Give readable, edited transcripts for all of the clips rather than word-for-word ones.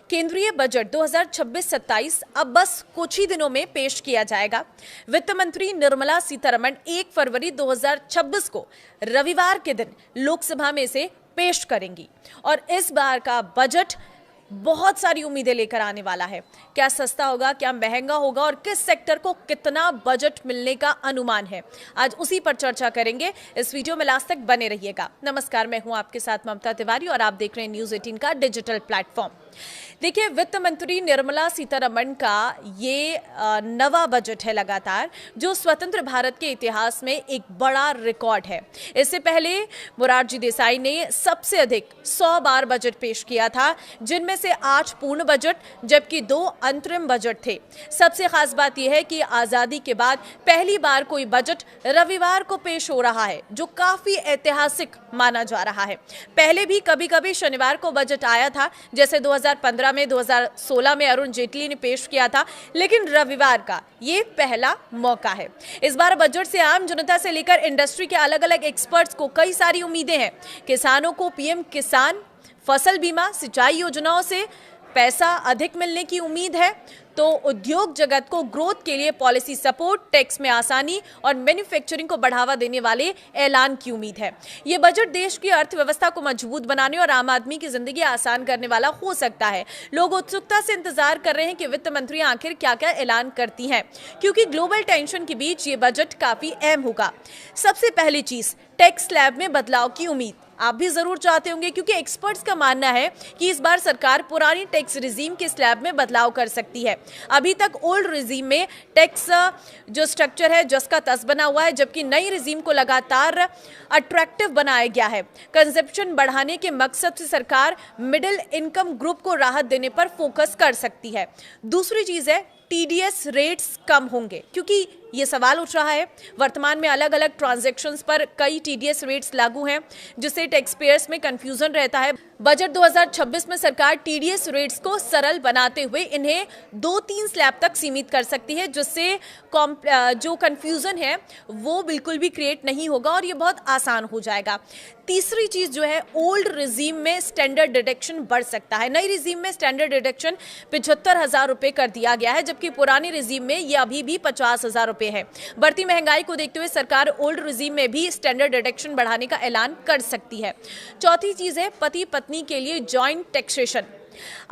केंद्रीय बजट 2026-27 अब बस कुछ ही दिनों में पेश किया जाएगा। वित्त मंत्री निर्मला सीतारमण 1 फरवरी 2026 को रविवार के दिन लोकसभा में इसे पेश करेंगी और इस बार का बजट बहुत सारी उम्मीदें लेकर आने वाला है। क्या सस्ता होगा, क्या महंगा होगा और किस सेक्टर को कितना बजट मिलने का अनुमान है, आज उसी पर चर्चा करेंगे। इस वीडियो में लास्ट तक बने रहिएगा। नमस्कार, मैं हूं आपके साथ ममता तिवारी और आप देख रहे हैं न्यूज़ 18 का डिजिटल प्लेटफॉर्म। देखिए, वित्त मंत्री निर्मला सीतारमण का ये नवा बजट है लगातार, जो स्वतंत्र भारत के इतिहास में एक बड़ा रिकॉर्ड है। इससे पहले मोरारजी देसाई ने सबसे अधिक 100 बार बजट पेश किया था, जिनमें से 8 पूर्ण बजट जबकि 2 अंतरिम बजट थे। सबसे खास बात यह है कि आजादी के बाद पहली बार कोई बजट रविवार को पेश हो रहा है, जो काफी ऐतिहासिक माना जा रहा है। पहले भी कभी कभी शनिवार को बजट आया था, जैसे 2015 में, 2016 में अरुण जेटली ने पेश किया था, लेकिन रविवार का ये पहला मौका है। इस बार बजट से आम जनता से लेकर इंडस्ट्री के अलग अलग एक्सपर्ट्स को कई सारी उम्मीदें हैं। किसानों को पीएम किसान, फसल बीमा, सिंचाई योजनाओं से पैसा अधिक मिलने की उम्मीद है, तो उद्योग जगत को ग्रोथ के लिए पॉलिसी सपोर्ट, टैक्स में आसानी और मैन्युफैक्चरिंग को बढ़ावा देने वाले ऐलान की उम्मीद है। ये बजट देश की अर्थव्यवस्था को मजबूत बनाने और आम आदमी की जिंदगी आसान करने वाला हो सकता है। लोग उत्सुकता से इंतजार कर रहे हैं कि वित्त मंत्री आखिर क्या क्या ऐलान करती हैं, क्योंकि ग्लोबल टेंशन के बीच ये बजट काफी अहम होगा। सबसे पहली चीज, टैक्स स्लैब में बदलाव की उम्मीद आप भी जरूर चाहते होंगे, क्योंकि एक्सपर्ट्स का मानना है कि इस बार सरकार पुरानी टैक्स रिजीम के स्लैब में बदलाव कर सकती है। अभी तक ओल्ड रिजीम में टैक्स जो स्ट्रक्चर है जसका तस बना हुआ है, जबकि नई रिजीम को लगातार अट्रैक्टिव बनाया गया है। कंजप्शन बढ़ाने के मकसद से सरकार मिडिल इनकम ग्रुप को राहत देने पर फोकस कर सकती है। दूसरी चीज है, टीडीएस रेट्स कम होंगे, क्योंकि ये सवाल उठ रहा है। वर्तमान में अलग अलग ट्रांजैक्शंस पर कई टीडीएस रेट्स लागू हैं, जिससे टैक्स पेयर्स में कंफ्यूजन रहता है। बजट 2026 में सरकार टीडीएस रेट्स को सरल बनाते हुए इन्हें 2-3 स्लैब तक सीमित कर सकती है, जिससे जो कंफ्यूजन है वो बिल्कुल भी क्रिएट नहीं होगा और ये बहुत आसान हो जाएगा। तीसरी चीज जो है, ओल्ड रिजीम में स्टैंडर्ड डिडक्शन बढ़ सकता है। नई रिजीम में स्टैंडर्ड डिडक्शन 75,000 रुपए कर दिया गया है, जबकि पुरानी रिजीम में ये अभी भी 50,000 रुपए है। बढ़ती महंगाई को देखते हुए सरकार ओल्ड रिजीम में भी स्टैंडर्ड डिडक्शन बढ़ाने का ऐलान कर सकती है। चौथी चीज है, पति पत्नी के लिए जॉइंट टैक्सेशन।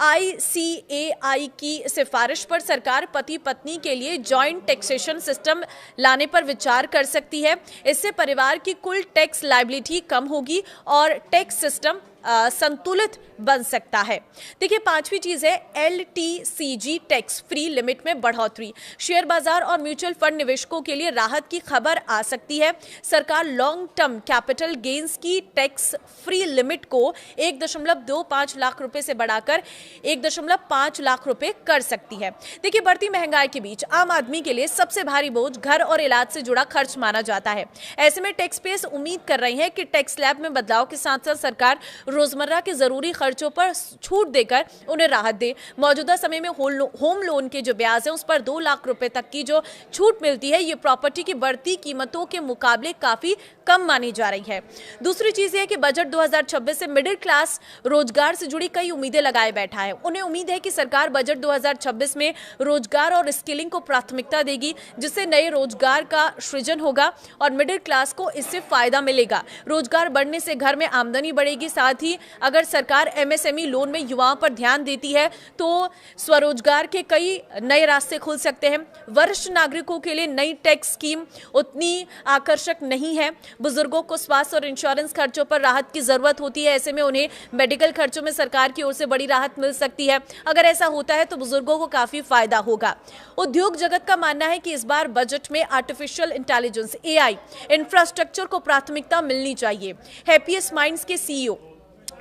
ICAI की सिफारिश पर सरकार पति पत्नी के लिए जॉइंट टैक्सेशन सिस्टम लाने पर विचार कर सकती है। इससे परिवार की कुल टैक्स लायबिलिटी कम होगी और टैक्स सिस्टम संतुलित बन सकता है। देखिए, पांचवी चीज है, LTCG टैक्स फ्री लिमिट में बढ़ोतरी। शेयर बाजार और म्यूचुअल फंड निवेशकों के लिए राहत की खबर आ सकती है। सरकार लॉन्ग टर्म कैपिटल गेन्स की टैक्स फ्री लिमिट को 1.25 लाख रुपए से बढ़ाकर 1.5 लाख रुपए कर सकती है। देखिए, बढ़ती महंगाई के बीच आम आदमी के लिए सबसे भारी बोझ घर और इलाज से जुड़ा खर्च माना जाता है। ऐसे में टैक्स पेयर्स उम्मीद कर रहे हैं कि टैक्स स्लैब में बदलाव के साथ साथ सरकार रोजमर्रा के जरूरी खर्चों पर छूट देकर उन्हें राहत दे। मौजूदा समय में होम लोन के जो ब्याज है उस पर 2 लाख रुपए तक की जो छूट मिलती है, ये प्रॉपर्टी की बढ़ती कीमतों के मुकाबले काफी कम मानी जा रही है। दूसरी चीज है कि बजट 2026 से मिडिल क्लास रोजगार से जुड़ी कई उम्मीदें लगाए बैठा है। उन्हें उम्मीद है कि सरकार बजट 2026 में रोजगार और स्किलिंग को प्राथमिकता देगी, जिससे नए रोजगार का सृजन होगा और मिडिल क्लास को इससे फायदा मिलेगा। रोजगार बढ़ने से घर में आमदनी बढ़ेगी। साथ ही अगर सरकार MSME लोन में युवाओं पर ध्यान देती है तो स्वरोजगार के कई नए रास्ते खुल सकते हैं। वरिष्ठ नागरिकों के लिए नई टैक्स स्कीम उतनी आकर्षक नहीं है। बुजुर्गों को स्वास्थ्य और इंश्योरेंस खर्चों पर राहत की जरूरत होती है। ऐसे में उन्हें मेडिकल खर्चों में सरकार की ओर से बड़ी राहत मिल सकती है। अगर ऐसा होता है तो बुजुर्गों को काफी फायदा होगा। उद्योग जगत का मानना है कि इस बार बजट में आर्टिफिशियल इंटेलिजेंस AI इंफ्रास्ट्रक्चर को प्राथमिकता मिलनी चाहिए। हैप्पीएस्ट माइंड्स के CEO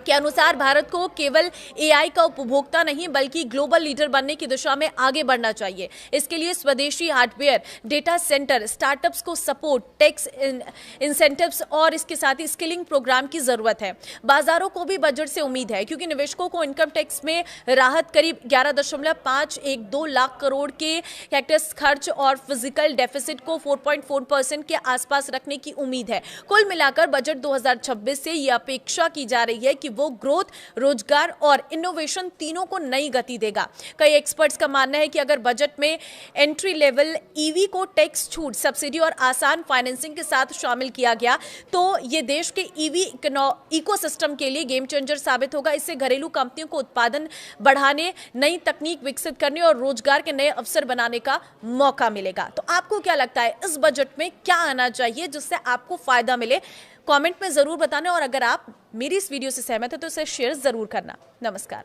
के अनुसार भारत को केवल AI का उपभोक्ता नहीं बल्कि ग्लोबल लीडर बनने की दिशा में आगे बढ़ना चाहिए। इसके लिए स्वदेशी हार्डवेयर, डेटा सेंटर, स्टार्टअप्स को सपोर्ट, टैक्स इंसेंटिव्स और इसके साथ ही स्किलिंग प्रोग्राम की जरूरत है। बाजारों को भी बजट से उम्मीद है, क्योंकि निवेशकों को इनकम टैक्स में राहत करीब 11.512 लाख करोड़ के टैक्स खर्च और फिजिकल डेफिसिट को 4.4% के आसपास रखने की उम्मीद है। कुल मिलाकर बजट 2026 से यह अपेक्षा की जा रही है कि वो ग्रोथ, रोजगार और इनोवेशन तीनों को नई गति देगा। कई एक्सपर्ट्स का मानना है कि अगर बजट में एंट्री लेवल ईवी को टैक्स छूट, सब्सिडी और आसान फाइनेंसिंग के साथ शामिल किया गया तो ये देश के ईवी इकोसिस्टम के लिए गेम चेंजर साबित होगा। इससे घरेलू कंपनियों को उत्पादन बढ़ाने, नई तकनीक विकसित करने और रोजगार के नए अवसर बनाने का मौका मिलेगा। तो आपको क्या लगता है, इस बजट में क्या आना चाहिए जिससे आपको फायदा मिले? कमेंट में जरूर बताना, और अगर आप मेरी इस वीडियो से सहमत है तो इसे शेयर जरूर करना। नमस्कार।